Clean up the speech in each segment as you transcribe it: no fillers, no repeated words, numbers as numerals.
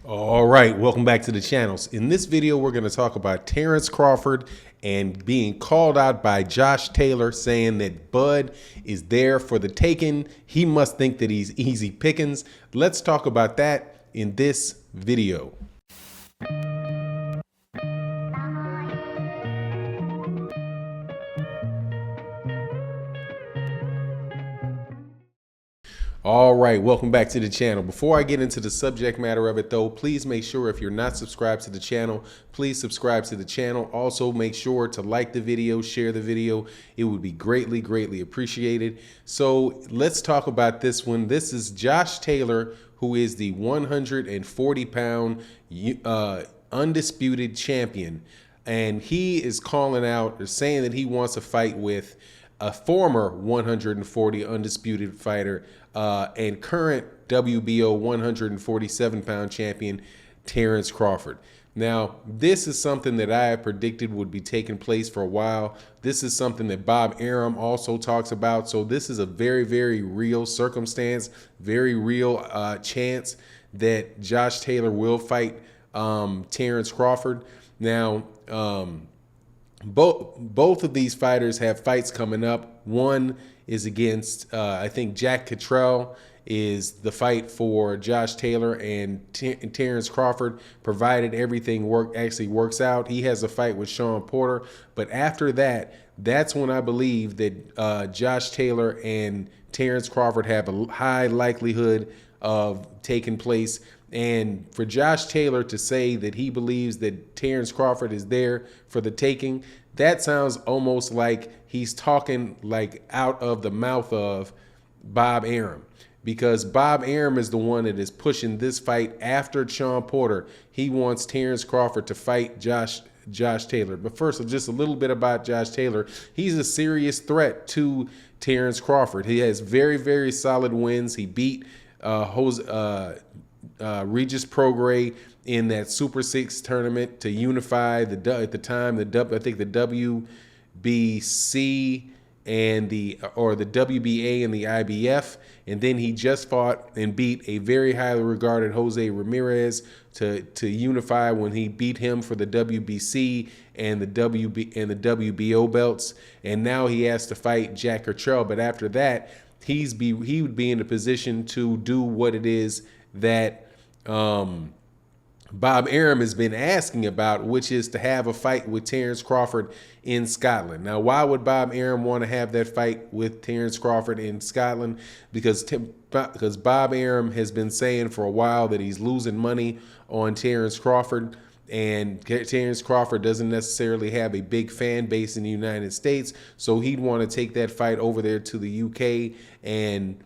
All right, welcome back to the channels. In this video, we're going to talk about Terence Crawford and being called out by Josh Taylor, saying that Bud is there for the taking. He must think that he's easy pickings. Let's talk about that in this video. All right, welcome back to the channel. Before I get into the subject matter of it though, please make sure if you're not subscribed to the channel, please subscribe to the channel. Also make sure to like the video, share the video. It would be greatly appreciated. So let's talk about this one. This is Josh Taylor, who is the 140-pound undisputed champion. And he is calling out or saying that he wants to fight with a former 140 undisputed fighter and current WBO 147-pound champion, Terence Crawford. Now, this is something that I predicted would be taking place for a while. This is something that Bob Arum also talks about. So this is a very real circumstance, very real chance that Josh Taylor will fight Terence Crawford. Now, both of these fighters have fights coming up. One is against, I think Jack Cottrell is the fight for Josh Taylor, and Terence Crawford, provided everything actually works out, he has a fight with Sean Porter. But after that, that's when I believe that Josh Taylor and Terence Crawford have a high likelihood of taking place. And for Josh Taylor to say that he believes that Terence Crawford is there for the taking, that sounds almost like he's talking like out of the mouth of Bob Arum, because Bob Arum is the one that is pushing this fight after Sean Porter. He wants Terence Crawford to fight Josh Taylor. But first, just a little bit about Josh Taylor. He's a serious threat to Terence Crawford. He has very solid wins. He beat Regis Prograis in that Super 6 tournament to unify at the time I think the WBC and the WBA and the IBF. And then he just fought and beat a very highly regarded Jose Ramirez to unify when he beat him for the WBC and the WBO belts. And now he has to fight Jack Cottrell. But after that, he would be in a position to do what it is that Bob Arum has been asking about, which is to have a fight with Terence Crawford in Scotland. Now, why would Bob Arum want to have that fight with Terence Crawford in Scotland? Because Bob Arum has been saying for a while that he's losing money on Terence Crawford, and Terence Crawford doesn't necessarily have a big fan base in the United States, so he'd want to take that fight over there to the UK and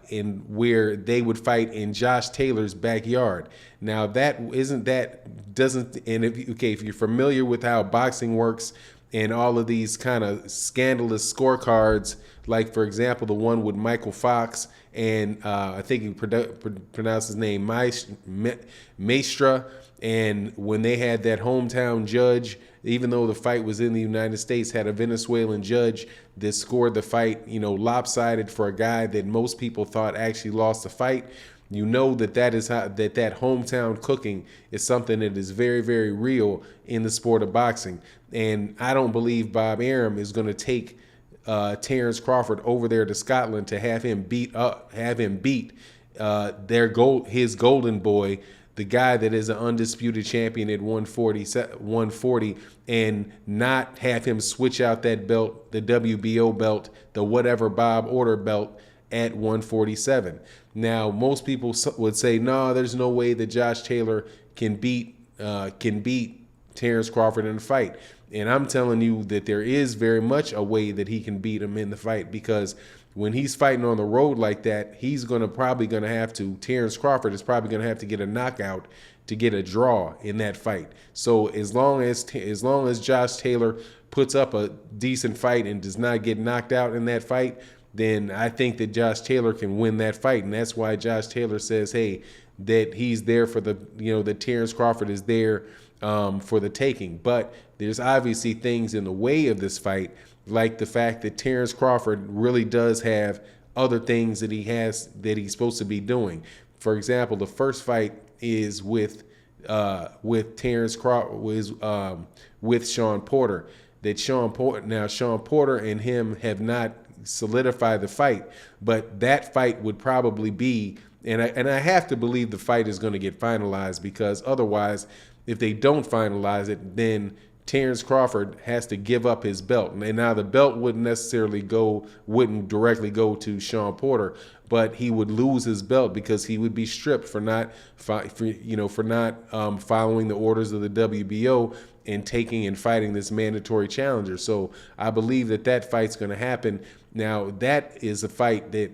in where they would fight in Josh Taylor's backyard. Now if you're familiar with how boxing works and all of these kind of scandalous scorecards, like for example the one with Michael Fox and I think he pronounced his name Maestra, and when they had that hometown judge, even though the fight was in the United States, had a Venezuelan judge that scored the fight, lopsided for a guy that most people thought actually lost the fight. You know that that hometown cooking is something that is very real in the sport of boxing. And I don't believe Bob Arum is going to take Terence Crawford over there to Scotland to have him beat his golden boy, the guy that is an undisputed champion at 140, and not have him switch out that belt, the WBO belt, the whatever Bob order belt, at 147. Now, most people would say, no, there's no way that Josh Taylor can beat Terence Crawford in a fight. And I'm telling you that there is very much a way that he can beat him in the fight, because when he's fighting on the road like that, Terence Crawford is probably going to have to get a knockout to get a draw in that fight. So as long as Josh Taylor puts up a decent fight and does not get knocked out in that fight, then I think that Josh Taylor can win that fight. And that's why Josh Taylor says, hey, that he's there for that Terence Crawford is there for the taking. But there's obviously things in the way of this fight, like the fact that Terence Crawford really does have other things that he's supposed to be doing. For example, the first fight is with Terence Crawford, with Sean Porter. That Sean Porter and him have not solidified the fight, but that fight would probably be, and I have to believe the fight is going to get finalized, because otherwise, if they don't finalize it, then Terence Crawford has to give up his belt. And now the belt wouldn't directly go to Sean Porter, but he would lose his belt because he would be stripped for not following the orders of the WBO and taking and fighting this mandatory challenger. So I believe that fight's going to happen. Now, that is a fight that,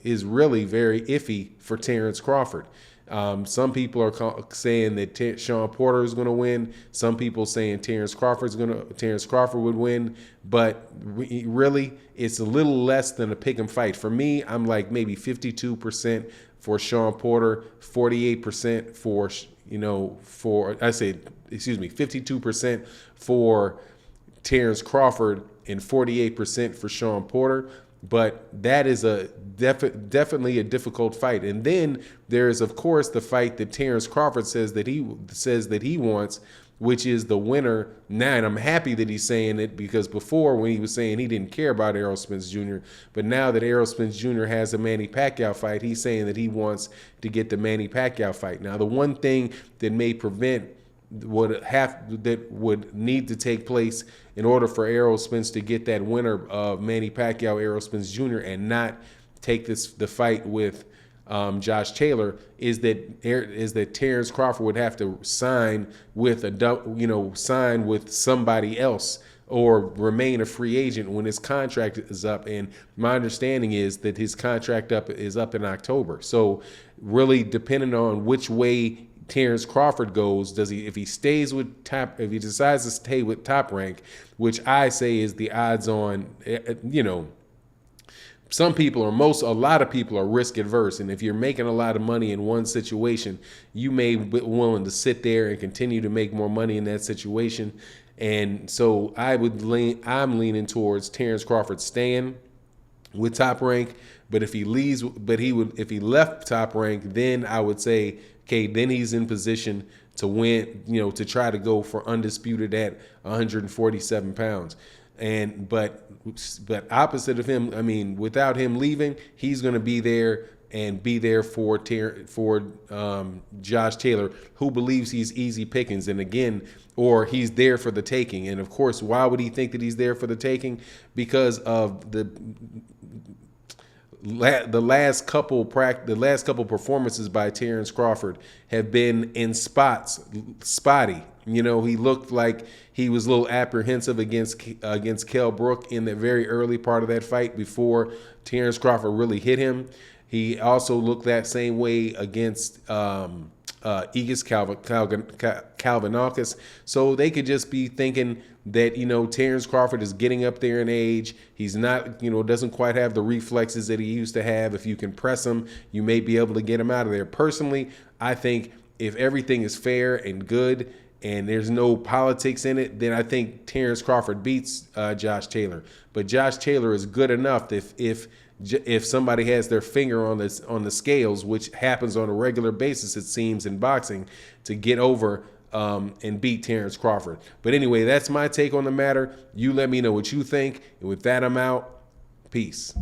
is really very iffy for Terence Crawford. Some people are saying that Sean Porter is going to win. Some people saying Terence Crawford would win. But really, it's a little less than a pick'em fight. For me, I'm like maybe 52% for Sean Porter, 48% for 52% for Terence Crawford, and 48% for Sean Porter. But that is definitely a difficult fight. And then there is, of course, the fight that Terence Crawford says that he wants, which is the winner. Now, and I'm happy that he's saying it, because before, when he was saying he didn't care about Errol Spence Jr., but now that Errol Spence Jr. has a Manny Pacquiao fight, he's saying that he wants to get the Manny Pacquiao fight. Now, the one thing that may prevent that would need to take place in order for Errol Spence to get that winner of Manny Pacquiao, Errol Spence Jr., and not take the fight with Josh Taylor is that Terence Crawford would have to sign with somebody else or remain a free agent when his contract is up. And my understanding is that his contract is up in October. So really, depending on which way Terence Crawford goes, if he decides to stay with Top Rank, which I say is the odds on, a lot of people are risk adverse, and if you're making a lot of money in one situation, you may be willing to sit there and continue to make more money in that situation. And so I'm leaning towards Terence Crawford staying with Top Rank. But if he left Top Rank, then I would say, okay, then he's in position to win, to try to go for undisputed at 147 pounds. But opposite of him, I mean, without him leaving, he's going to be there for Josh Taylor, who believes he's easy pickings, and again, or he's there for the taking. And of course, why would he think that he's there for the taking? Because of the last couple performances by Terence Crawford have been in spotty. He looked like he was a little apprehensive against Kell Brook in the very early part of that fight before Terence Crawford really hit him. He also looked that same way against Aegis Kalvinakis. So they could just be thinking that, Terence Crawford is getting up there in age. He's not, doesn't quite have the reflexes that he used to have. If you can press him, you may be able to get him out of there. Personally, I think if everything is fair and good and there's no politics in it, then I think Terence Crawford beats Josh Taylor. But Josh Taylor is good enough if somebody has their finger on the scales, which happens on a regular basis, it seems, in boxing, to get over and beat Terence Crawford. But anyway, that's my take on the matter. You let me know what you think. And with that, I'm out. Peace.